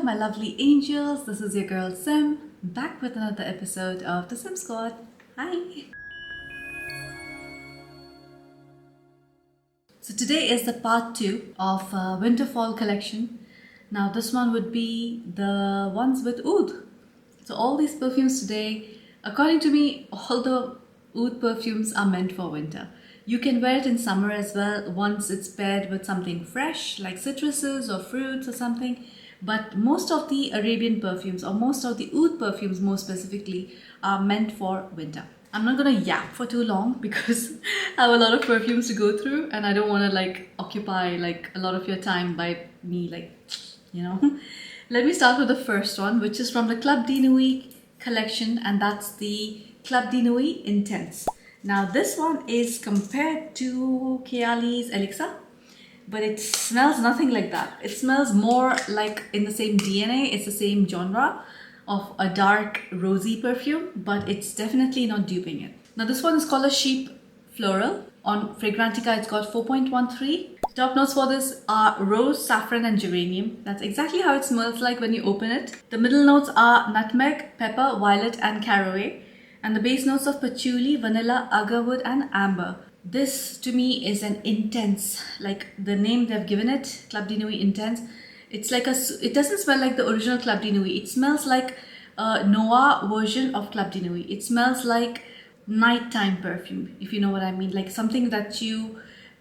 Hello my lovely angels, this is your girl Sim, back with another episode of the Sim Squad. Hi! So today is the part 2 of winter fall collection. Now this one would be the ones with oud. So all these perfumes today, according to me, all the oud perfumes are meant for winter. You can wear it in summer as well once it's paired with something fresh like citruses or fruits or something. But most of the Arabian perfumes, or most of the oud perfumes more specifically, are meant for winter. I'm not gonna yap for too long because I have a lot of perfumes to go through and I don't want to occupy a lot of your time by me Let me start with the first one, which is from the Club de Nuit collection, and that's the Club de Nuit Intense. Now this one is compared to Kayali's Elixir, but it smells nothing like that. It smells more like in the same DNA, it's the same genre of a dark rosy perfume, but it's definitely not duping it. Now this one is called a Sheep Floral. On Fragrantica it's got 4.13. Top notes for this are rose, saffron and geranium. That's exactly how it smells like when you open it. The middle notes are nutmeg, pepper, violet and caraway. And the base notes of patchouli, vanilla, agarwood and amber. This to me is an intense, like the name they've given it, Club de Nuit Intense. It's like it doesn't smell like the original Club de Nuit. It smells like a Noir version of Club de Nuit. It smells like nighttime perfume, if you know what I mean. Like something that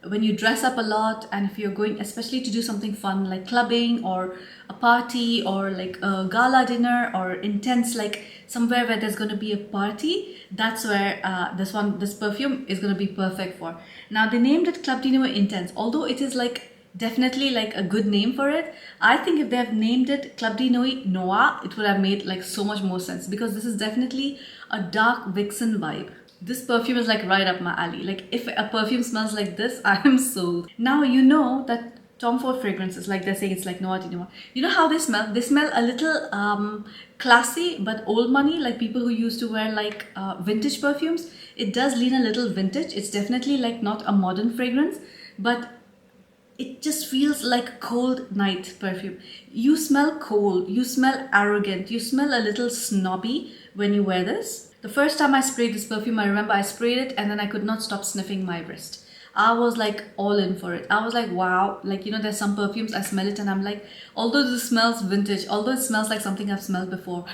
when you dress up a lot and if you're going especially to do something fun like clubbing or a party or like a gala dinner or intense, like somewhere where there's going to be a party, that's where this perfume is going to be perfect for. Now they named it Club de Nuit Intense, although it is definitely a good name for it. I think if they have named it Club de Nuit Noir, it would have made so much more sense, because this is definitely a dark vixen vibe. This perfume is right up my alley. If a perfume smells like this, I am sold. Now you know that Tom Ford fragrances, they're saying it's like Noir de Noir. You know how they smell? They smell a little classy but old money, like people who used to wear vintage perfumes. It does lean a little vintage. It's definitely not a modern fragrance, but it just feels like a cold night perfume. You smell cold, you smell arrogant, you smell a little snobby when you wear this. The first time I sprayed this perfume, I remember I sprayed it and then I could not stop sniffing my wrist. I was all in for it. I was wow, there's some perfumes, I smell it and I'm although this smells vintage, although it smells like something I've smelled before,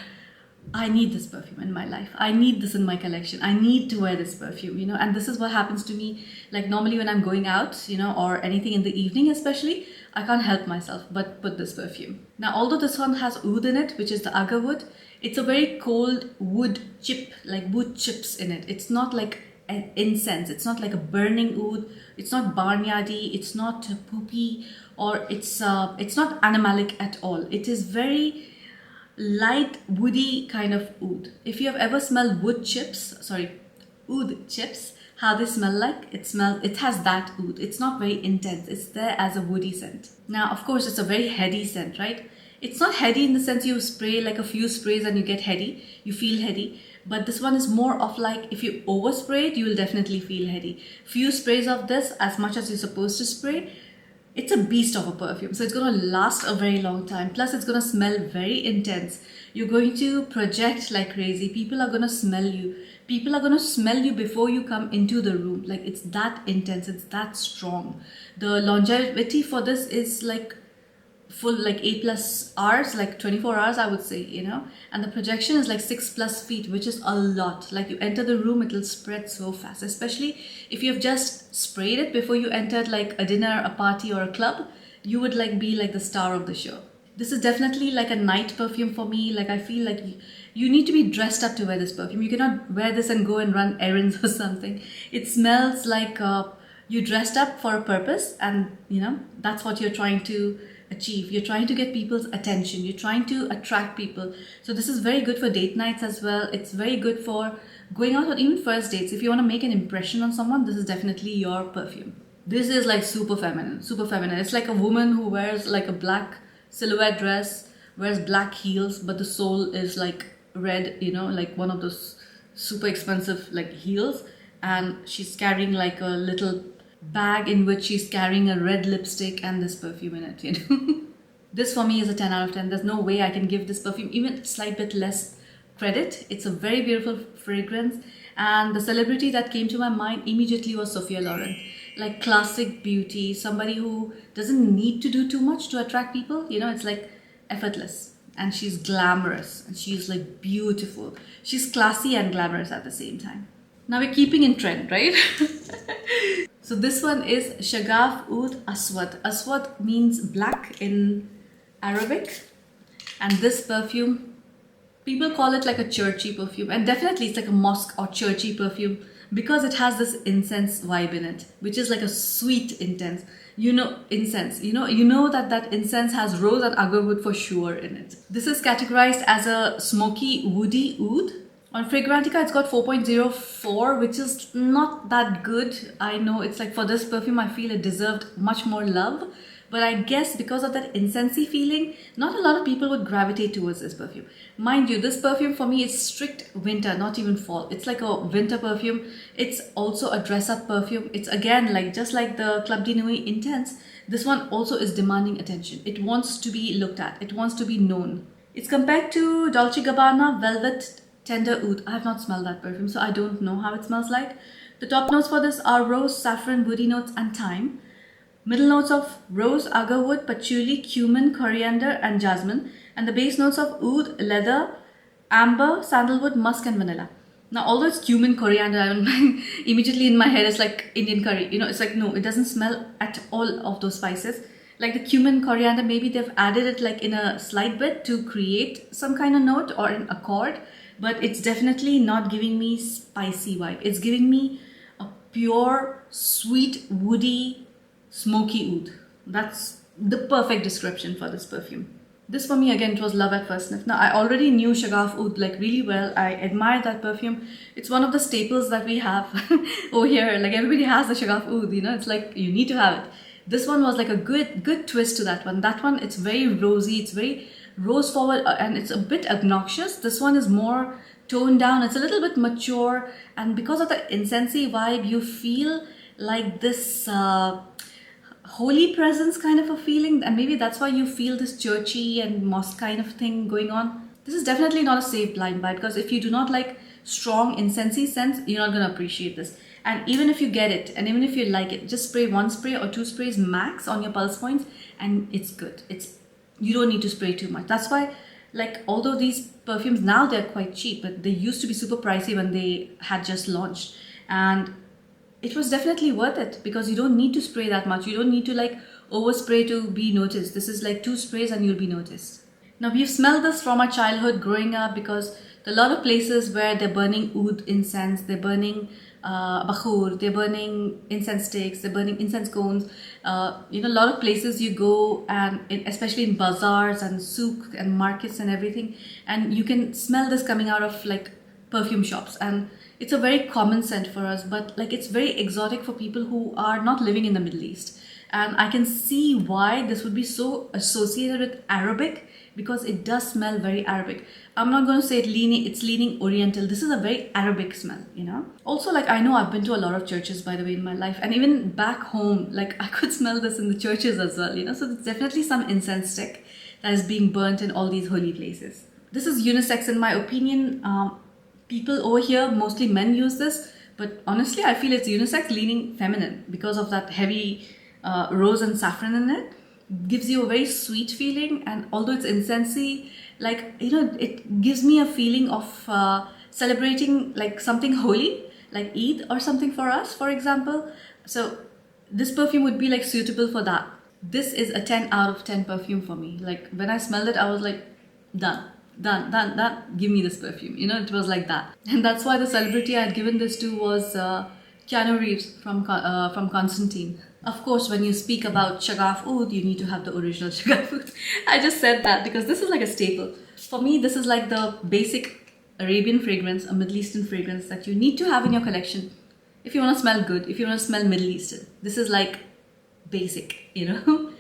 I need this perfume in my life. I need this in my collection. I need to wear this perfume, and this is what happens to me. Normally when I'm going out, or anything in the evening especially, I can't help myself but put this perfume. Now, although this one has oud in it, which is the agarwood, it's a very cold wood chip, wood chips in it. It's not like an incense. It's not like a burning oud. It's not barnyardy. It's not poopy, or it's not animalic at all. It is very light woody kind of oud. If you have ever smelled oud chips, how they smell like, it has that oud. It's not very intense. It's there as a woody scent. Now, of course, it's a very heady scent, right? It's not heady in the sense you spray a few sprays and you get heady, you feel heady. But this one is more of if you overspray it, you will definitely feel heady. Few sprays of this, as much as you're supposed to spray, it's a beast of a perfume. So it's going to last a very long time. Plus it's going to smell very intense. You're going to project like crazy. People are going to smell you. People are going to smell you before you come into the room. It's that intense. It's that strong. The longevity for this is full 8+ hours, 24 hours I would say, and the projection is 6+ feet, which is a lot. You enter the room, it'll spread so fast, especially if you have just sprayed it before you entered a dinner, a party or a club. You would be the star of the show. This is definitely a night perfume for me. I feel you need to be dressed up to wear this perfume. You cannot wear this and go and run errands or something. It smells like you dressed up for a purpose, and that's what you're trying to achieve. You're trying to get people's attention. You're trying to attract people. So this is very good for date nights as well. It's very good for going out on even first dates. If you want to make an impression on someone, this is definitely your perfume. This is super feminine, super feminine. It's like a woman who wears a black silhouette dress, wears black heels, but the sole is red, one of those super expensive heels, and she's carrying a little bag in which she's carrying a red lipstick and this perfume in it, This for me is a 10 out of 10. There's no way I can give this perfume even a slight bit less credit. It's a very beautiful fragrance, and the celebrity that came to my mind immediately was Sophia Loren. Like classic beauty, somebody who doesn't need to do too much to attract people. You know, it's like effortless, and she's glamorous, and she's like beautiful. She's classy and glamorous at the same time. Now we're keeping in trend, right? So this one is Shaghaf Oud Aswad. Aswad means black in Arabic, and this perfume, people call it like a churchy perfume, and definitely it's like a mosque or churchy perfume because it has this incense vibe in it, which is like a sweet incense. You know, incense. You know that incense has rose and agarwood for sure in it. This is categorized as a smoky, woody oud. On Fragrantica, it's got 4.04, which is not that good. I know it's like for this perfume, I feel it deserved much more love. But I guess because of that incensey feeling, not a lot of people would gravitate towards this perfume. Mind you, this perfume for me is strict winter, not even fall. It's like a winter perfume. It's also a dress-up perfume. It's again like just like the Club de Nuit Intense. This one also is demanding attention. It wants to be looked at. It wants to be known. It's compared to Dolce & Gabbana Velvet Tender Oud. I have not smelled that perfume, so I don't know how it smells like. The top notes for this are rose, saffron, woody notes, and thyme. Middle notes of rose, agarwood, patchouli, cumin, coriander, and jasmine. And the base notes of oud, leather, amber, sandalwood, musk, and vanilla. Now, although it's cumin, coriander, immediately in my head it's like Indian curry. You know, it's like, no, it doesn't smell at all of those spices. Like the cumin, coriander, maybe they've added it like in a slight bit to create some kind of note or an accord. But it's definitely not giving me spicy vibe. It's giving me a pure, sweet, woody, smoky oud. That's the perfect description for this perfume. This for me, again, it was love at first sniff. Now, I already knew Shaghaf Oud like really well. I admire that perfume. It's one of the staples that we have over here. Like everybody has the Shaghaf Oud, you know, it's like you need to have it. This one was like a good twist to that one. That one, it's very rosy, it's very rose forward, and it's a bit obnoxious. This one is more toned down. It's a little bit mature, and because of the incensey vibe, you feel like this holy presence kind of a feeling, and maybe that's why you feel this churchy and mosque kind of thing going on. This is definitely not a safe blind buy, because if you do not like strong incensey scents, you're not going to appreciate this. And even if you get it, and even if you like it, just spray one spray or two sprays max on your pulse points, and it's good. You don't need to spray too much. That's why, like, although these perfumes now they're quite cheap, but they used to be super pricey when they had just launched, and it was definitely worth it because you don't need to spray that much. You don't need to like overspray to be noticed. This is like 2 sprays and you'll be noticed. Now, we've smelled this from our childhood growing up, because a lot of places where they're burning oud incense, they're burning bakhur, they're burning incense sticks, they're burning incense cones. You know, a lot of places you go, and especially in bazaars and souk and markets and everything, and you can smell this coming out of like perfume shops, and it's a very common scent for us, but like it's very exotic for people who are not living in the Middle East. And I can see why this would be so associated with Arabic, because it does smell very Arabic. I'm not going to say it's leaning Oriental. This is a very Arabic smell, you know. Also, like, I know I've been to a lot of churches, by the way, in my life, and even back home, like I could smell this in the churches as well, you know. So there's definitely some incense stick that is being burnt in all these holy places. This is unisex in my opinion. People over here, mostly men, use this, but honestly I feel it's unisex leaning feminine because of that heavy rose and saffron in it. Gives you a very sweet feeling, and although it's incensey, like, you know, it gives me a feeling of celebrating like something holy, like Eid or something for us, for example. So this perfume would be like suitable for that. This is a 10 out of 10 perfume for me. Like when I smelled it, I was like, done, give me this perfume, you know. It was like that. And that's why the celebrity I had given this to was Keanu Reeves from Constantine. Of course, when you speak about Shaghaf Oud, you need to have the original Shaghaf Oud. I just said that because this is like a staple. For me, this is like the basic Arabian fragrance, a Middle Eastern fragrance that you need to have in your collection if you want to smell good, if you want to smell Middle Eastern. This is like basic, you know.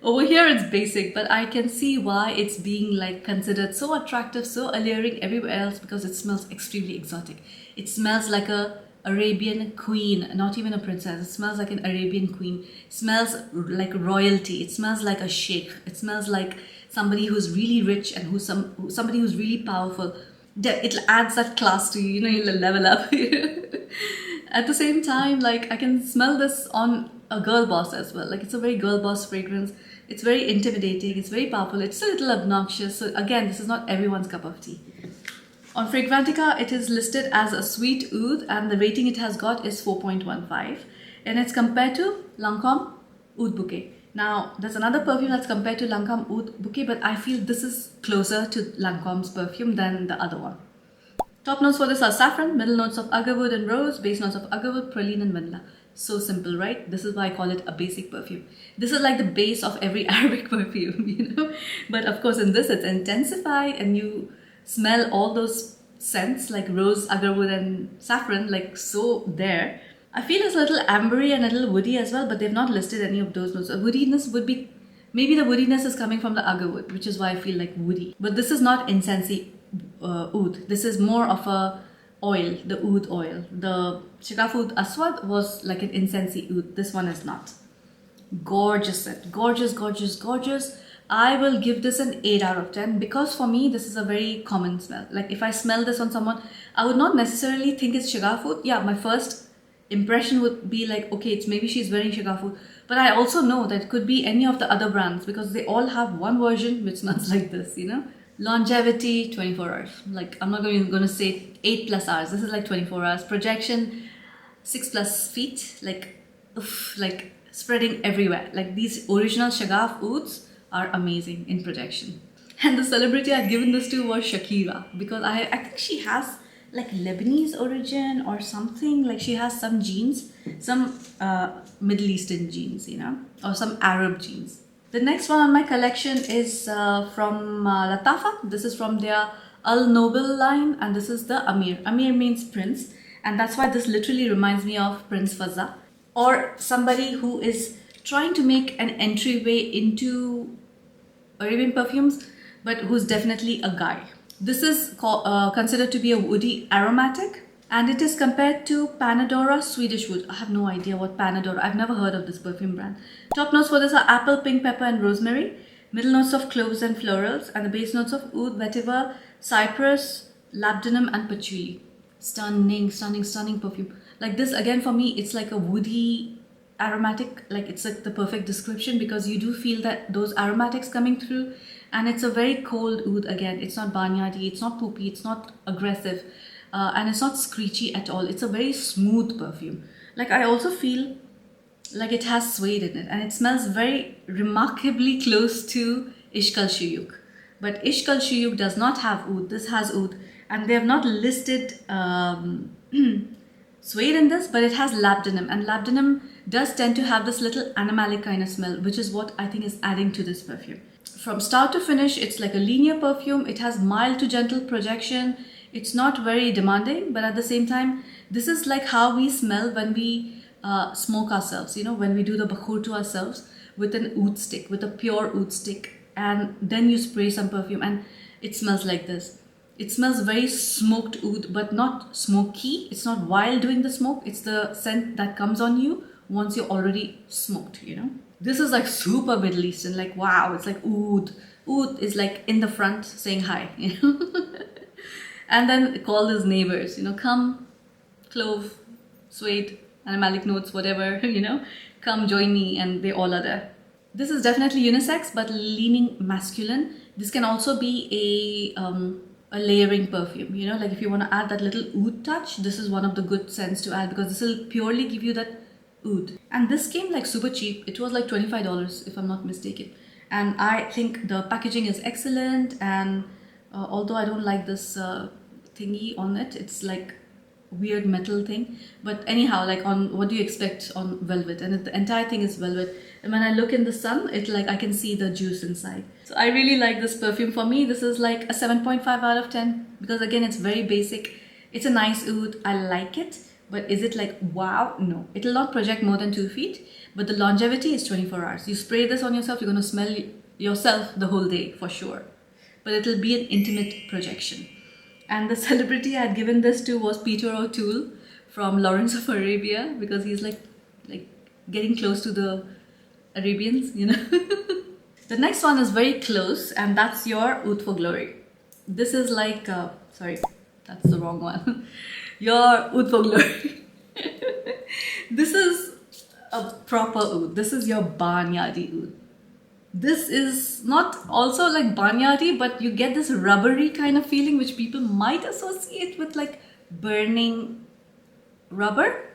Over here it's basic, but I can see why it's being like considered so attractive, so alluring everywhere else, because it smells extremely exotic. It smells like a Arabian queen, not even a princess. It smells like an Arabian queen. It smells like royalty. It smells like a sheikh. It smells like somebody who's really rich and somebody who's really powerful. It adds that class to you, you know, you'll level up. At the same time, like I can smell this on a girl boss as well. Like it's a very girl boss fragrance. It's very intimidating. It's very powerful. It's a little obnoxious. So again, this is not everyone's cup of tea. On Fragrantica, it is listed as a sweet oud and the rating it has got is 4.15. And it's compared to Lancôme Oud Bouquet. Now, there's another perfume that's compared to Lancôme Oud Bouquet, but I feel this is closer to Lancôme's perfume than the other one. Top notes for this are saffron, middle notes of agarwood and rose, base notes of agarwood, praline and vanilla. So simple, right? This is why I call it a basic perfume. This is like the base of every Arabic perfume, you know? But of course in this it's intensified and you smell all those scents like rose, agarwood and saffron like so there. I feel it's a little ambery and a little woody as well, but they've not listed any of those notes. A woodiness would be, maybe the woodiness is coming from the agarwood, which is why I feel like woody. But this is not incensey oud. This is more of a oil, the oud oil. The Shaghaf Oud Aswad was like an incensey oud. This one is not. Gorgeous scent. Gorgeous, gorgeous, gorgeous. I will give this an 8 out of 10 because for me this is a very common smell. Like if I smell this on someone, I would not necessarily think it's Shaghaf Oud. Yeah, my first impression would be like, okay, it's maybe she's wearing Shaghaf Oud. But I also know that it could be any of the other brands because they all have one version which smells like this, you know. Longevity, 24 hours. Like I'm not going to say 8+ hours. This is like 24 hours. Projection, 6+ feet. Like, oof, like spreading everywhere. Like these original Shaghaf Ouds are amazing in projection. And the celebrity I'd given this to was Shakira because I think she has like Lebanese origin or something. Like she has some genes, some Middle Eastern genes, you know, or some Arab genes. The next one on my collection is from Latafa. This is from their Al Nobel line and this is the Ameer. Ameer means prince and that's why this literally reminds me of Prince Fazza or somebody who is trying to make an entryway into Arabian perfumes but who's definitely a guy. This is considered to be a woody aromatic and it is compared to Panadora Swedish Wood. I have no idea what Panadora, I've never heard of this perfume brand. Top notes for this are apple, pink pepper and rosemary. Middle notes of cloves and florals and the base notes of oud, vetiver, cypress, labdanum and patchouli. Stunning, stunning, stunning perfume. Like this again for me, it's like a woody aromatic, like it's like the perfect description because you do feel that those aromatics coming through and it's a very cold oud again. It's not barnyardy, it's not poopy, it's not aggressive and it's not screechy at all. It's a very smooth perfume. Like I also feel like it has suede in it and it smells very remarkably close to Ishq Al Shuyuk. But Ishq Al Shuyuk does not have oud, this has oud and they have not listed suede in this, but it has labdanum and labdanum does tend to have this little animalic kind of smell, which is what I think is adding to this perfume. From start to finish, it's like a linear perfume. It has mild to gentle projection. It's not very demanding, but at the same time, this is like how we smell when we smoke ourselves, you know, when we do the bakhur to ourselves with an oud stick, with a pure oud stick, and then you spray some perfume and it smells like this. It smells very smoked oud, but not smoky. It's not while doing the smoke. It's the scent that comes on you once you're already smoked, you know. This is like super Middle Eastern, like wow, it's like oud. Oud is like in the front saying hi, you know. And then call his neighbors, you know, come, clove, suede, animalic notes, whatever, you know, come join me, and they all are there. This is definitely unisex, but leaning masculine. This can also be a layering perfume, you know, like if you want to add that little oud touch, this is one of the good scents to add because this will purely give you that oud. And this came like super cheap. It was like $25 if I'm not mistaken. And I think the packaging is excellent, and although I don't like this thingy on it, it's like weird metal thing, but anyhow, like on what do you expect on velvet, and the entire thing is velvet, and when I look in the sun, it like I can see the juice inside. So I really like this perfume. For me, this is like a 7.5 out of 10 because again, it's very basic. It's a nice oud, I like it, but is it like wow? No, it will not project more than 2 feet, but the longevity is 24 hours. You spray this on yourself, you're going to smell yourself the whole day for sure, but it'll be an intimate projection. And the celebrity I had given this to was Peter O'Toole from Lawrence of Arabia, because he's like getting close to the Arabians, you know. The next one is very close, and that's your Oud for Glory. This is like, sorry, that's the wrong one. Your Oud for Glory. This is a proper Oud. This is your Banyadi Oud. This is not also like Banyadi, but you get this rubbery kind of feeling which people might associate with like burning rubber.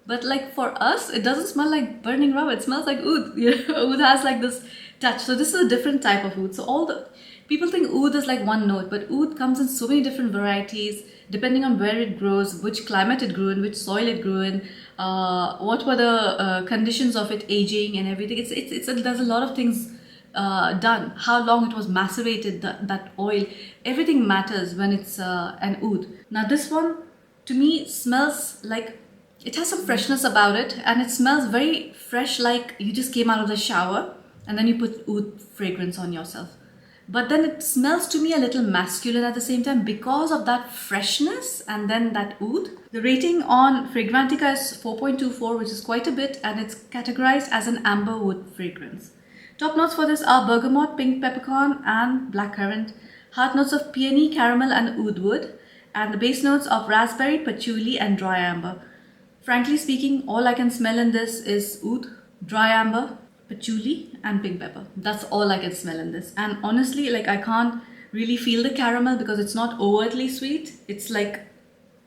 But like for us, it doesn't smell like burning rubber. It smells like oud. You know, oud has like this touch. So this is a different type of oud. So all the people think oud is like one note, but oud comes in so many different varieties depending on where it grows, which climate it grew in, which soil it grew in, what were the conditions of it aging and everything. There's a lot of things done. How long it was macerated, that oil, everything matters when it's an oud. Now this one to me smells like, it has some freshness about it, and it smells very fresh, like you just came out of the shower and then you put oud fragrance on yourself. But then it smells to me a little masculine at the same time because of that freshness and then that oud. The rating on Fragrantica is 4.24, which is quite a bit, and it's categorized as an amber wood fragrance. Top notes for this are bergamot, pink peppercorn and blackcurrant. Heart notes of peony, caramel and oud wood. And the base notes of raspberry, patchouli and dry amber. Frankly speaking, all I can smell in this is oud, dry amber, patchouli and pink pepper. That's all I can smell in this. And honestly, like I can't really feel the caramel because it's not overtly sweet. It's like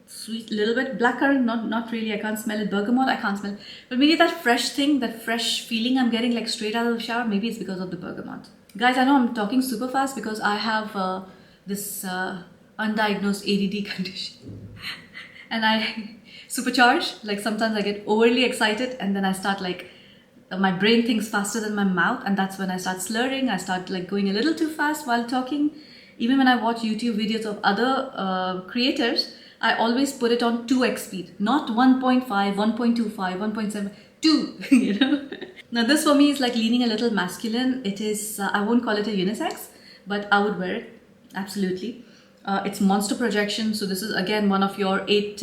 sweet little bit. Blackcurrant, not really. I can't smell it. Bergamot, I can't smell it. But maybe that fresh thing, that fresh feeling I'm getting like straight out of the shower, maybe it's because of the bergamot. Guys, I know I'm talking super fast because I have this undiagnosed ADD condition. And I supercharge, like sometimes I get overly excited and then I start like, my brain thinks faster than my mouth, and that's when I start slurring. I start like going a little too fast while talking. Even when I watch YouTube videos of other creators, I always put it on 2x speed, not 1.5, 1.25, 1.7, 2, you know. Now this for me is like leaning a little masculine. It is, I won't call it a unisex, but I would wear it, absolutely. It's monster projection, so this is again one of your 8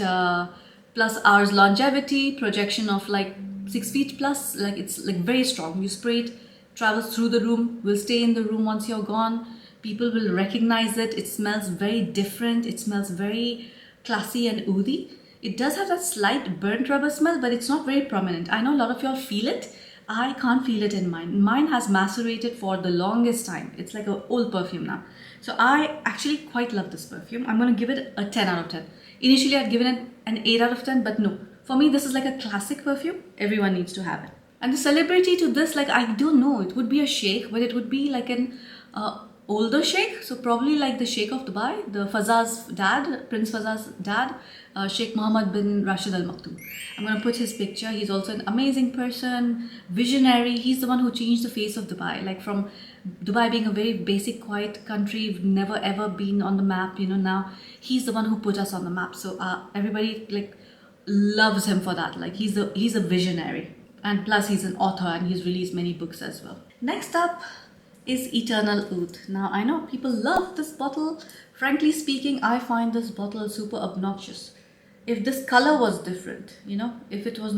plus hours longevity, projection of like 6 feet plus, like it's like very strong. You spray it, travels through the room, will stay in the room once you're gone. People will recognize it. It smells very different. It smells very classy and oudhy. It does have that slight burnt rubber smell, but it's not very prominent. I know a lot of y'all feel it. I can't feel it in mine. Mine has macerated for the longest time. It's like an old perfume now. So I actually quite love this perfume. I'm going to give it a 10 out of 10. Initially I'd given it an 8 out of 10, but no. For me, this is like a classic perfume. Everyone needs to have it. And the celebrity to this, like I don't know, it would be a sheikh, but it would be like an older sheikh. So probably like the Sheikh of Dubai, the Fazaz's dad, Prince Fazaz's dad, Sheikh Mohammed bin Rashid Al Maktoum. I'm going to put his picture. He's also an amazing person, visionary. He's the one who changed the face of Dubai. Like from Dubai being a very basic, quiet country, we've never ever been on the map, you know, now he's the one who put us on the map. So everybody like loves him for that. Like he's a visionary, and plus he's an author and he's released many books as well. Next up is Eternal Oud. Now I know people love this bottle. Frankly speaking, I find this bottle super obnoxious. If this color was different, you know, if it was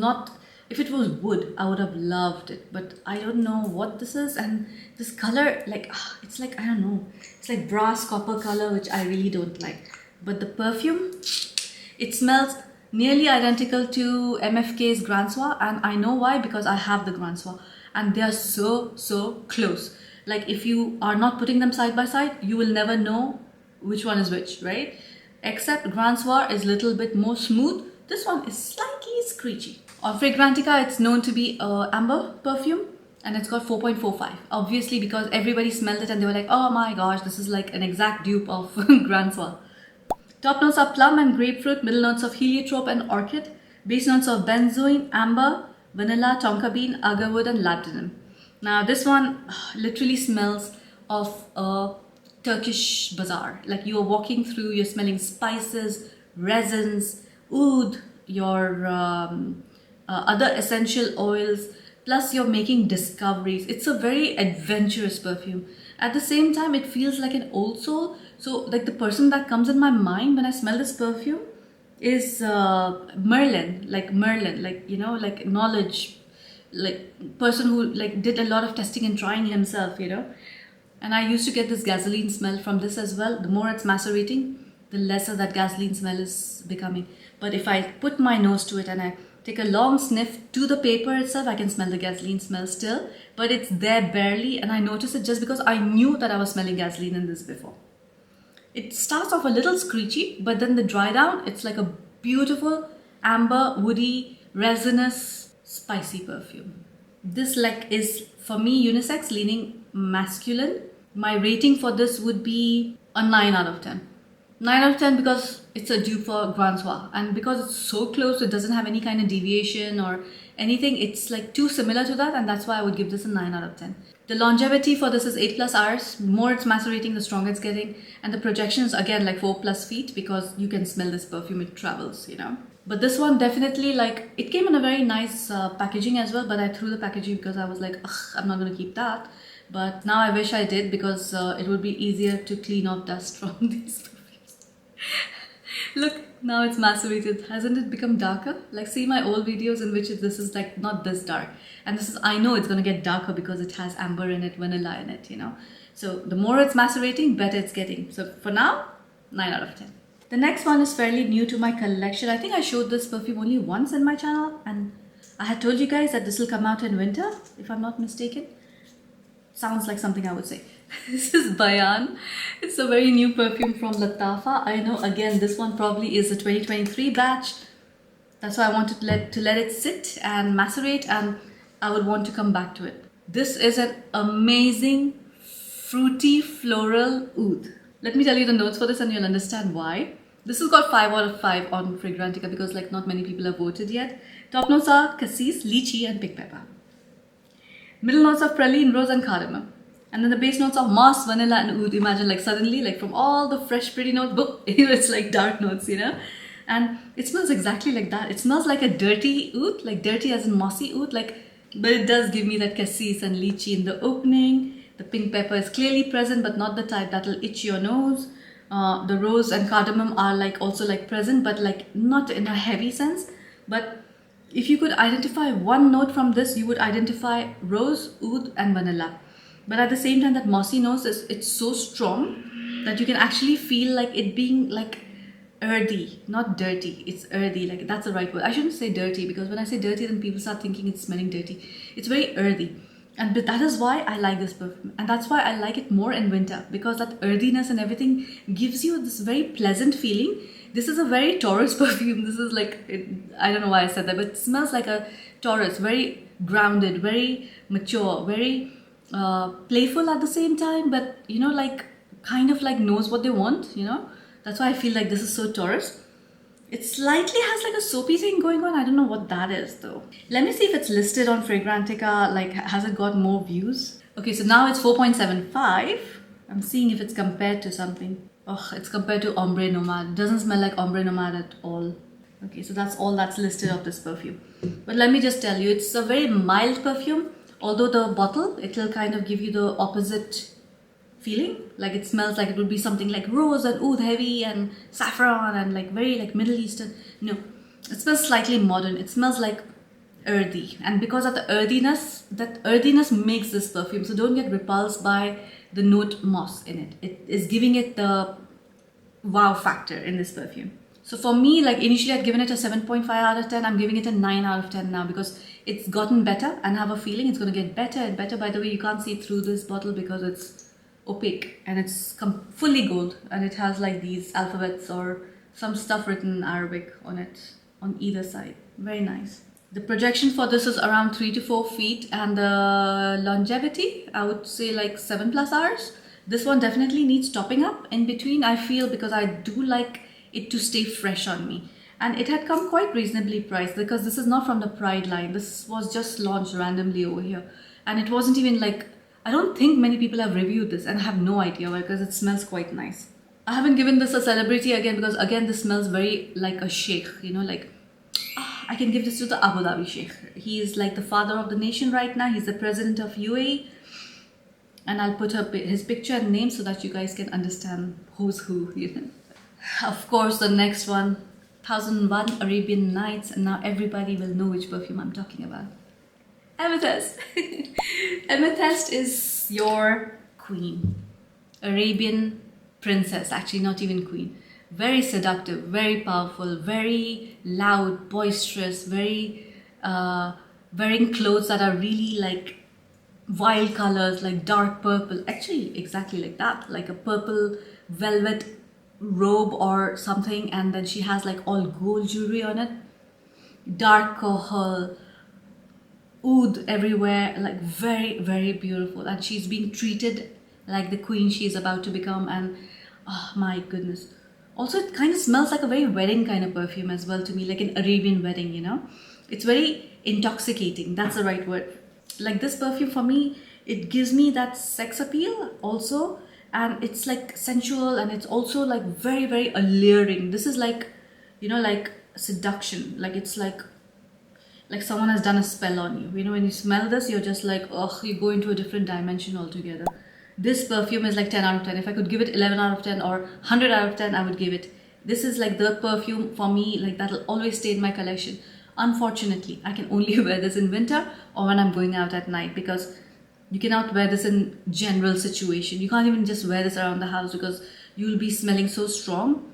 wood, I would have loved it, but I don't know what this is. And this color, like it's like, I don't know, it's like brass copper color, which I really don't like. But the perfume, it smells nearly identical to MFK's Grand Soir, and I know why, because I have the Grand Soir and they are so close. Like if you are not putting them side by side, you will never know which one is which, right? Except Grand Soir is a little bit more smooth. This one is slightly screechy. On Fragrantica, it's known to be amber perfume, and it's got 4.45. Obviously, because everybody smelled it and they were like, oh my gosh, this is like an exact dupe of Grand Soir. Top notes are plum and grapefruit, middle notes of heliotrope and orchid, base notes of benzoin, amber, vanilla, tonka bean, agarwood and ladanum. Now this one literally smells of a Turkish bazaar. Like you are walking through, you're smelling spices, resins, oud, your other essential oils, plus you're making discoveries. It's a very adventurous perfume. At the same time, it feels like an old soul. So like the person that comes in my mind when I smell this perfume is Merlin, like, you know, like knowledge, like person who like did a lot of testing and trying himself, you know. And I used to get this gasoline smell from this as well. The more it's macerating, the lesser that gasoline smell is becoming. But if I put my nose to it and I take a long sniff to the paper itself, I can smell the gasoline smell still, but it's there barely, and I notice it just because I knew that I was smelling gasoline in this before. It starts off a little screechy, but then the dry down, it's like a beautiful amber, woody, resinous, spicy perfume. This like is, for me, unisex, leaning masculine. My rating for this would be a 9 out of 10. 9 out of 10 because it's a dupe for Grand Soir, and because it's so close, it doesn't have any kind of deviation or anything. It's like too similar to that, and that's why I would give this a 9 out of 10. The longevity for this is 8+ hours. The more it's macerating, the stronger it's getting, and the projections again like 4+ feet, because you can smell this perfume, it travels, you know. But this one definitely, like, it came in a very nice packaging as well, but I threw the packaging because I was like, ugh, I'm not gonna keep that. But now I wish I did, because it would be easier to clean off dust from these perfumes. Look, now it's macerated. Hasn't it become darker? Like, see my old videos in which this is like not this dark. And this is, I know it's gonna get darker because it has amber in it, vanilla in it, you know. So the more it's macerating, better it's getting. So for now, 9 out of 10. The next one is fairly new to my collection. I think I showed this perfume only once in my channel, and I had told you guys that this will come out in winter, if I'm not mistaken. Sounds like something I would say. This is Bayaan. It's a very new perfume from Latafa. I know, again, this one probably is a 2023 batch. That's why I wanted to let it sit and macerate, and I would want to come back to it. This is an amazing fruity floral oud. Let me tell you the notes for this and you'll understand why. This has got 5 out of 5 on Fragrantica because like not many people have voted yet. Top notes are cassis, lychee and pink pepper. Middle notes of praline, rose and cardamom. And then the base notes of moss, vanilla and oud. Imagine like suddenly, like from all the fresh pretty notes, boop, it's like dark notes, you know. And it smells exactly like that. It smells like a dirty oud, like dirty as in mossy oud, like, but it does give me that cassis and lychee in the opening. The pink pepper is clearly present, but not the type that will itch your nose. The rose and cardamom are like also like present, but like not in a heavy sense. But if you could identify one note from this, you would identify rose, oud and vanilla. But at the same time, that mossy nose it's so strong that you can actually feel like it being like earthy, not dirty. It's earthy, like that's the right word. I shouldn't say dirty, because when I say dirty, then people start thinking it's smelling dirty. It's very earthy. And that is why I like this perfume, and that's why I like it more in winter, because that earthiness and everything gives you this very pleasant feeling. This is a very Taurus perfume. This is like, I don't know why I said that, but it smells like a Taurus, very grounded, very mature, very playful at the same time, but you know, like kind of like knows what they want, you know. That's why I feel like this is so Taurus. It slightly has like a soapy thing going on. I don't know what that is though. Let me see if it's listed on Fragrantica. Like, has it got more views? Okay, so now it's 4.75. I'm seeing if it's compared to something. Oh, it's compared to Ombre Nomad. It doesn't smell like Ombre Nomad at all. Okay, so that's all that's listed of this perfume. But let me just tell you, it's a very mild perfume. Although the bottle, it will kind of give you the opposite feeling. Like it smells like it would be something like rose and oud heavy and saffron and like very like Middle Eastern. No, it smells slightly modern. It smells like earthy, and because of the earthiness, that earthiness makes this perfume. So don't get repulsed by the note moss in it. It is giving it the wow factor in this perfume. So for me, like initially I'd given it a 7.5 out of 10. I'm giving it a 9 out of 10 now because it's gotten better, and I have a feeling it's going to get better and better. By the way, you can't see through this bottle because it's opaque and it's fully gold, and it has like these alphabets or some stuff written in Arabic on it on either side. Very nice. The projection for this is around 3 to 4 feet, and the longevity, I would say like 7+ hours. This one definitely needs topping up in between, I feel, because I do like it to stay fresh on me. And it had come quite reasonably priced, because this is not from the Pride line. This was just launched randomly over here, and it wasn't even like, I don't think many people have reviewed this, and I have no idea why, because it smells quite nice. I haven't given this a celebrity again because again this smells very like a sheikh, you know, like I can give this to the Abu Dhabi sheikh. He is like the father of the nation right now. He's the president of UAE, and I'll put his picture and name so that you guys can understand who's who, you know. Of course, the next one, 1001 Arabian Nights, and now everybody will know which perfume I'm talking about. Amethyst. Amethyst is your queen. Arabian princess, actually not even queen. Very seductive, very powerful, very loud, boisterous, very wearing clothes that are really like wild colors, like dark purple, actually exactly like that, like a purple velvet robe or something, and then she has like all gold jewelry on it, dark kohol, oud everywhere, like very, very beautiful, and she's being treated like the queen she is about to become. And oh my goodness, also it kind of smells like a very wedding kind of perfume as well to me, like an Arabian wedding, you know. It's very intoxicating, that's the right word. Like this perfume for me, it gives me that sex appeal also, and it's like sensual, and it's also like very, very alluring. This is like, you know, like seduction, like it's like someone has done a spell on you. You know, when you smell this, you're just like, oh, you go into a different dimension altogether. This perfume is like 10 out of 10. If I could give it 11 out of 10 or 100 out of 10, I would give it. This is like the perfume for me, like that'll always stay in my collection. Unfortunately, I can only wear this in winter or when I'm going out at night, because you cannot wear this in general situation. You can't even just wear this around the house because you'll be smelling so strong.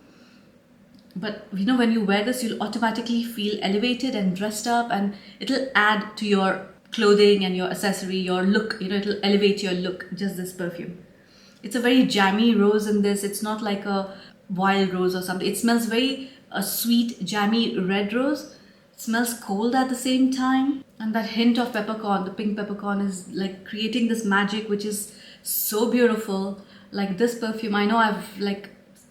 But you know, when you wear this, you'll automatically feel elevated and dressed up, and it'll add to your clothing and your accessory, your look. You know, it'll elevate your look, just this perfume. It's a very jammy rose in this. It's not like a wild rose or something. It smells very a sweet, jammy red rose. It smells cold at the same time. And that hint of peppercorn, the pink peppercorn, is like creating this magic, which is so beautiful. Like this perfume, I know I've like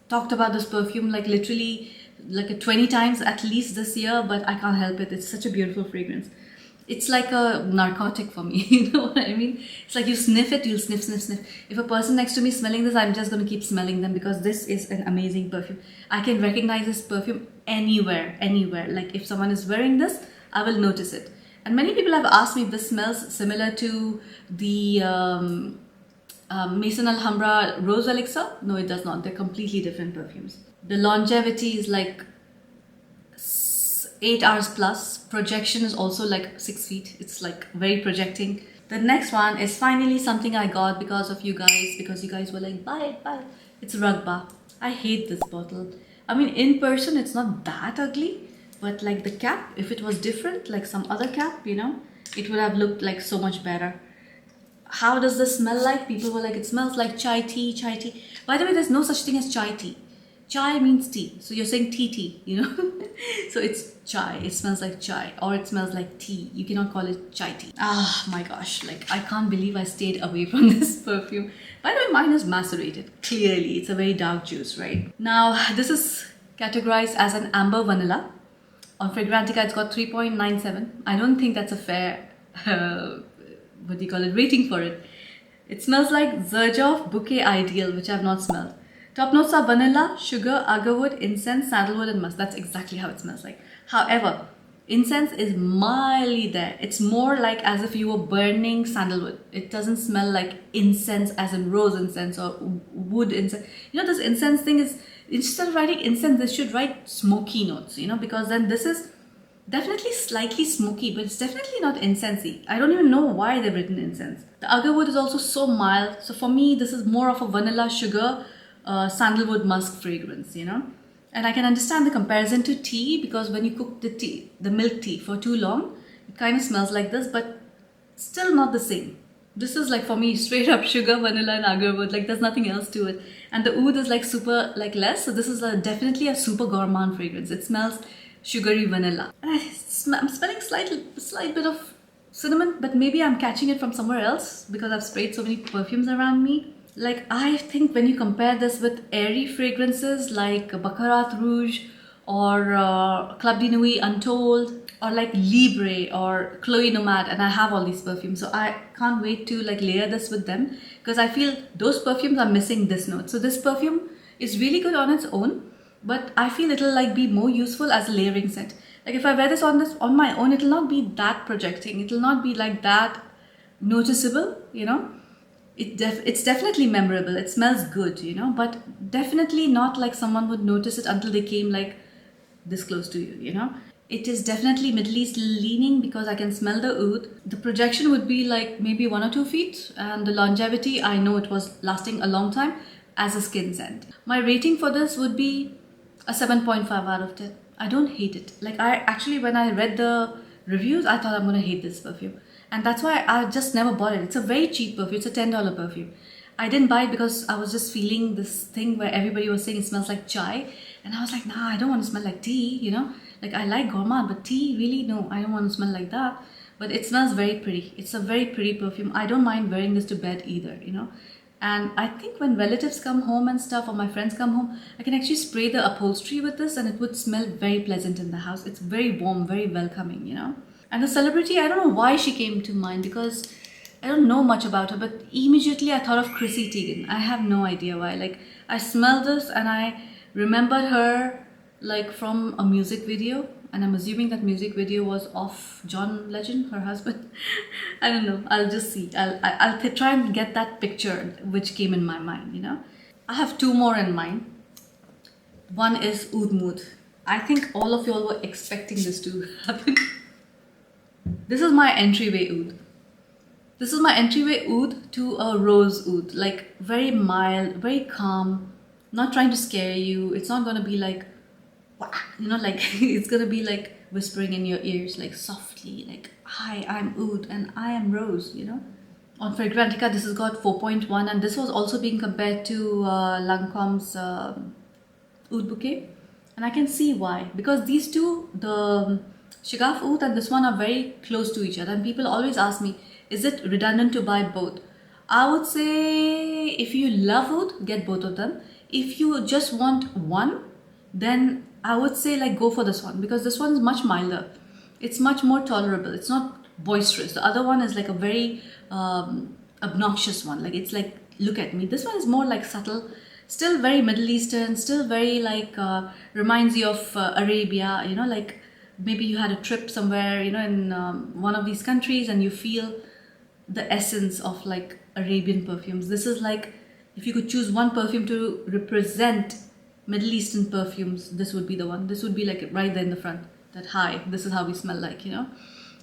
talked about this perfume like literally like 20 times at least this year, but I can't help it. It's such a beautiful fragrance. It's like a narcotic for me, you know what I mean? It's like you sniff it, you'll sniff, sniff, sniff. If a person next to me is smelling this, I'm just going to keep smelling them, because this is an amazing perfume. I can recognize this perfume anywhere, anywhere. Like if someone is wearing this, I will notice it. And many people have asked me if this smells similar to the Maison Alhambra Rose Elixir. No, it does not. They're completely different perfumes. The longevity is like 8 hours plus. Projection is also like 6 feet. It's like very projecting. The next one is finally something I got because of you guys, because you guys were like, buy it, buy it. It's Raghba. I hate this bottle. I mean, in person, it's not that ugly, but like the cap, if it was different, like some other cap, you know, it would have looked like so much better. How does this smell like? People were like, it smells like chai tea, chai tea. By the way, there's no such thing as chai tea. Chai means tea. So you're saying tea, you know? So it's chai. It smells like chai, or it smells like tea. You cannot call it chai tea. Ah, my gosh. Like, I can't believe I stayed away from this perfume. By the way, mine is macerated. Clearly, it's a very dark juice, right? Now, this is categorized as an amber vanilla. On Fragrantica, it's got 3.97. I don't think that's a fair, what do you call it, rating for it. It smells like Shaghaf Bouquet Ideal, which I've not smelled. Top notes are vanilla, sugar, agarwood, incense, sandalwood, and musk. That's exactly how it smells like. However, incense is mildly there. It's more like as if you were burning sandalwood. It doesn't smell like incense as in rose incense or wood incense. You know, this incense thing is, instead of writing incense, they should write smoky notes, you know, because then this is definitely slightly smoky, but it's definitely not incensey. I don't even know why they've written incense. The agarwood is also so mild. So for me, this is more of a vanilla, sugar, sandalwood, musk fragrance, you know. And I can understand the comparison to tea, because when you cook the tea, the milk tea, for too long, it kind of smells like this, but still not the same. This is like, for me, straight up sugar, vanilla, and agarwood. Like there's nothing else to it. And the oud is like super like less. So this is definitely a super gourmand fragrance. It smells sugary vanilla. And I'm smelling slight bit of cinnamon, but maybe I'm catching it from somewhere else because I've sprayed so many perfumes around me. Like, I think when you compare this with airy fragrances like Baccarat Rouge or Club de Nuit Untold, or like Libre or Chloe Nomad, and I have all these perfumes, so I can't wait to like layer this with them, because I feel those perfumes are missing this note. So this perfume is really good on its own, but I feel it'll like be more useful as a layering scent. Like if I wear this on my own, it'll not be that projecting. It'll not be like that noticeable, you know. It's definitely memorable. It smells good, you know, but definitely not like someone would notice it until they came like this close to you, you know. It is definitely Middle East leaning because I can smell the oud. The projection would be like maybe 1 or 2 feet, and the longevity, I know it was lasting a long time as a skin scent. My rating for this would be a 7.5 out of 10. I don't hate it. Like, I actually, when I read the reviews, I thought I'm gonna hate this perfume. And that's why I just never bought it. It's a very cheap perfume. It's a $10 perfume. I didn't buy it because I was just feeling this thing where everybody was saying it smells like chai. And I was like, nah, I don't want to smell like tea, you know? Like, I like gourmand, but tea, really? No, I don't want to smell like that. But it smells very pretty. It's a very pretty perfume. I don't mind wearing this to bed either, you know? And I think when relatives come home and stuff, or my friends come home, I can actually spray the upholstery with this and it would smell very pleasant in the house. It's very warm, very welcoming, you know? And the celebrity, I don't know why she came to mind because I don't know much about her, but immediately I thought of Chrissy Teigen. I have no idea why. Like, I smelled this and I remembered her like from a music video, and I'm assuming that music video was of John Legend, her husband. I don't know. I'll just see. I'll try and get that picture which came in my mind, you know. I have 2 more in mind. One is Oud Mood. I think all of y'all were expecting this to happen. This is my entryway oud. This is my entryway oud to a rose oud. Like, very mild, very calm, not trying to scare you. It's not gonna be like, wah, you know, like it's gonna be like whispering in your ears, like softly, like, hi, I'm oud and I am rose, you know. On Fragrantica, this has got 4.1, and this was also being compared to Lancome's Oud Bouquet. And I can see why, because these two, the Shaghaf Oud and this one, are very close to each other, and people always ask me, is it redundant to buy both? I would say if you love oud, get both of them. If you just want one, then I would say like go for this one, because this one is much milder. It's much more tolerable. It's not boisterous. The other one is like a very obnoxious one. Like, it's like, look at me. This one is more like subtle, still very Middle Eastern, still very like reminds you of Arabia, you know, like maybe you had a trip somewhere, you know, in one of these countries, and you feel the essence of like Arabian perfumes. This is like, if you could choose one perfume to represent Middle Eastern perfumes, this would be the one. This would be like right there in the front, that hi, this is how we smell like, you know.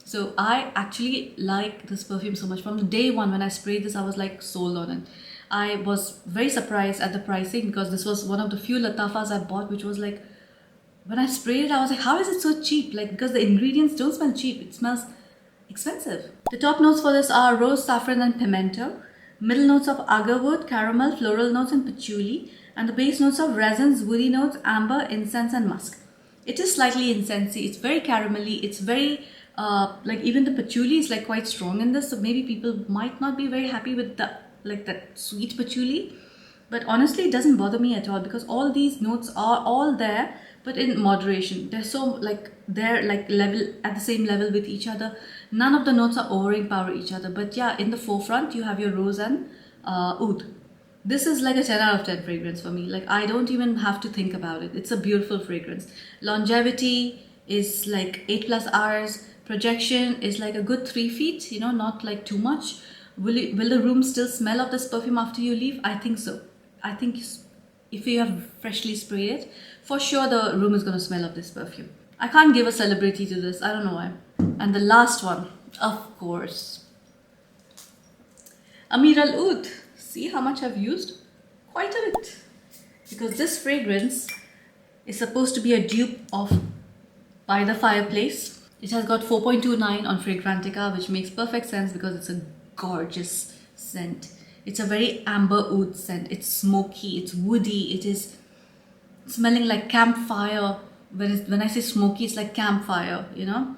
So I actually like this perfume so much. From day one when I sprayed this, I was like sold on it. I was very surprised at the pricing, because this was one of the few latafas I bought which was like, when I sprayed it, I was like, how is it so cheap? Like, because the ingredients don't smell cheap, it smells expensive. The top notes for this are rose, saffron and pimento. Middle notes of agar wood, caramel, floral notes and patchouli. And the base notes of resins, woody notes, amber, incense and musk. It is slightly incensey, it's very caramelly, it's very, like even the patchouli is like quite strong in this. So maybe people might not be very happy with the, like that sweet patchouli. But honestly, it doesn't bother me at all, because all these notes are all there, but in moderation. They're so like, they're like level, at the same level with each other. None of the notes are overpowering each other. But yeah, in the forefront, you have your rose and oud. This is like a 10 out of 10 fragrance for me. Like, I don't even have to think about it. It's a beautiful fragrance. Longevity is like 8+ hours. Projection is like a good 3 feet, you know, not like too much. Will the room still smell of this perfume after you leave? I think so. I think if you have freshly sprayed it, for sure the room is going to smell of this perfume. I can't give a celebrity to this. I don't know why. And the last one, of course, Ameer al Oud. See how much I've used? Quite a bit. Because this fragrance is supposed to be a dupe of By the Fireplace. It has got 4.29 on Fragrantica, which makes perfect sense because it's a gorgeous scent. It's a very amber oud scent. It's smoky, it's woody, it is smelling like campfire. When I say smoky, it's like campfire, you know.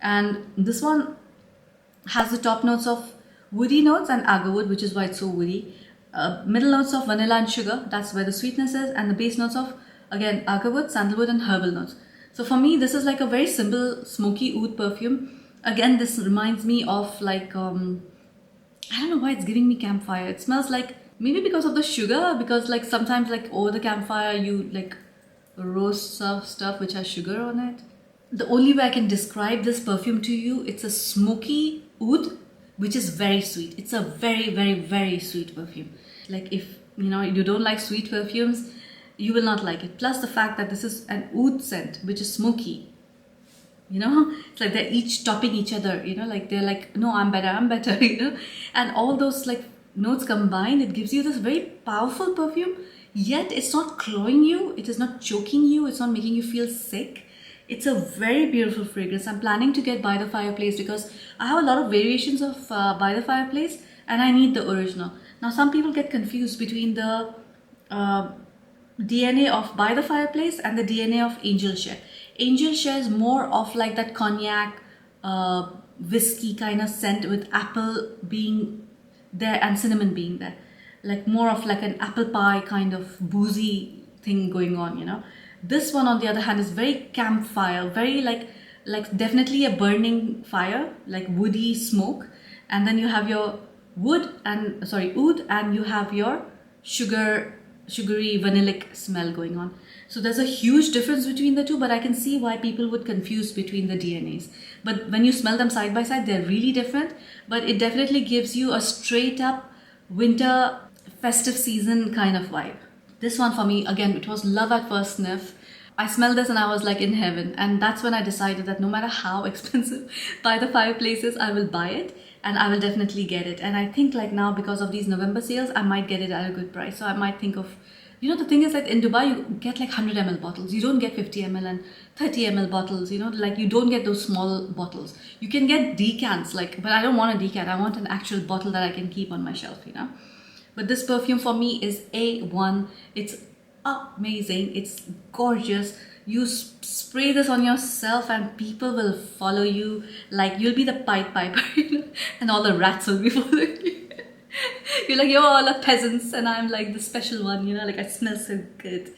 And this one has the top notes of woody notes and agarwood, which is why it's so woody. Middle notes of vanilla and sugar, that's where the sweetness is. And the base notes of, again, agarwood, sandalwood and herbal notes. So for me, this is like a very simple smoky oud perfume. Again, this reminds me of like, I don't know why it's giving me campfire. It smells like, maybe because of the sugar, because like sometimes like over the campfire you like roast stuff which has sugar on it. The only way I can describe this perfume to you, it's a smoky oud which is very sweet. It's a very, very, very sweet perfume. Like, if you know you don't like sweet perfumes, you will not like it. Plus the fact that this is an oud scent, which is smoky. You know, it's like they're each topping each other, you know, like they're like, no, I'm better, you know. And all those like notes combined, it gives you this very powerful perfume, yet it's not cloying you, it is not choking you, it's not making you feel sick. It's a very beautiful fragrance. I'm planning to get By the Fireplace because I have a lot of variations of By the Fireplace and I need the original. Now some people get confused between the DNA of By the Fireplace and the DNA of Angel Share. Angel Share is more of like that cognac, whiskey kind of scent with apple being there and cinnamon being there. Like more of like an apple pie kind of boozy thing going on, you know. This one on the other hand is very campfire, very like definitely a burning fire, like woody smoke. And then you have your oud and you have your sugary vanillic smell going on. So there's a huge difference between the two, but I can see why people would confuse between the DNAs. But when you smell them side by side, they're really different, but it definitely gives you a straight up winter festive season kind of vibe. This one for me, again, it was love at first sniff. I smelled this and I was like in heaven. And that's when I decided that no matter how expensive By the Fireplace is, I will buy it and I will definitely get it. And I think like now because of these November sales, I might get it at a good price. So I might think of, you know, the thing is that in Dubai, you get like 100 ml bottles. You don't get 50 ml and 30 ml bottles, you know, like you don't get those small bottles. You can get decants, like, but I don't want a decant. I want an actual bottle that I can keep on my shelf, you know. But this perfume for me is A1. It's amazing. It's gorgeous. You spray this on yourself and people will follow you. Like you'll be the Pied Piper, you know, and all the rats will be following you. You're like, you're all a peasants and I'm like the special one, you know, like I smell so good.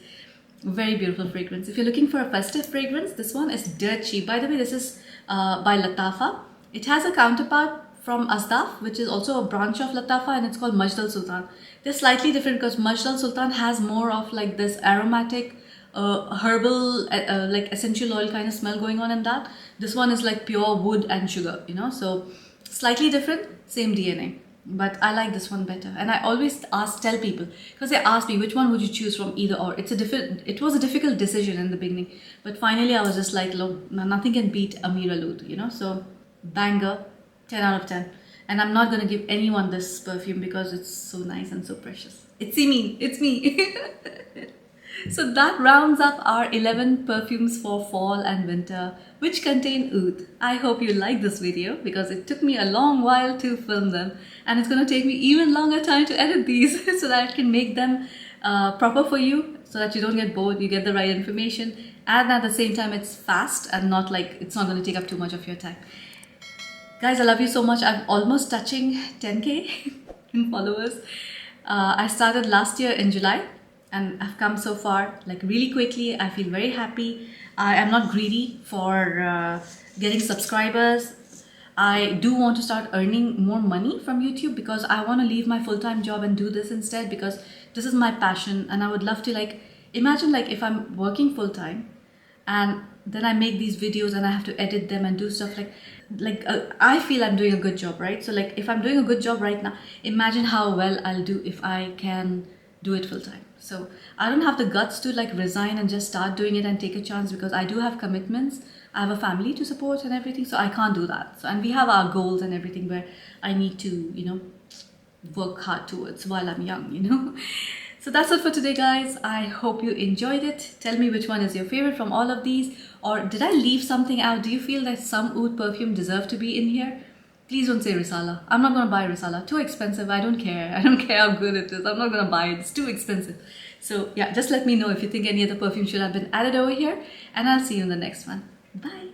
Very beautiful fragrance. If you're looking for a festive fragrance, this one is dirt cheap. By the way, this is by Latafa. It has a counterpart from Asdaf, which is also a branch of Latafa, and it's called Majd Al Sultan. They're slightly different because Majd Al Sultan has more of like this aromatic, herbal, like essential oil kind of smell going on in that. This one is like pure wood and sugar, you know, so slightly different, same DNA. But I like this one better, and I always tell people, because they ask me which one would you choose from either or. It was a difficult decision in the beginning, but finally I was just like, look, nothing can beat Ameer al Oud, you know. So banger, 10 out of 10. And I'm not gonna give anyone this perfume because it's so nice and so precious. It's me, it's me. So that rounds up our 11 perfumes for fall and winter, which contain oud. I hope you like this video because it took me a long while to film them, and it's going to take me even longer time to edit these so that I can make them proper for you, so that you don't get bored, you get the right information, and at the same time it's fast and not like it's not going to take up too much of your time. Guys, I love you so much. I'm almost touching 10K in followers. I started last year in July. And I've come so far, like really quickly. I feel very happy. I am not greedy for getting subscribers. I do want to start earning more money from YouTube because I want to leave my full-time job and do this instead, because this is my passion. And I would love to, like, imagine like if I'm working full-time and then I make these videos and I have to edit them and do stuff I feel I'm doing a good job, right? So like if I'm doing a good job right now, imagine how well I'll do if I can do it full-time. So I don't have the guts to like resign and just start doing it and take a chance, because I do have commitments. I have a family to support and everything, so I can't do that. So, and we have our goals and everything where I need to, you know, work hard towards while I'm young, you know. So that's it for today, guys. I hope you enjoyed it. Tell me which one is your favorite from all of these, or did I leave something out? Do you feel that some oud perfume deserve to be in here? Please don't say Risala. I'm not going to buy Risala. Too expensive. I don't care. I don't care how good it is. I'm not going to buy it. It's too expensive. So yeah, just let me know if you think any other perfume should have been added over here, and I'll see you in the next one. Bye.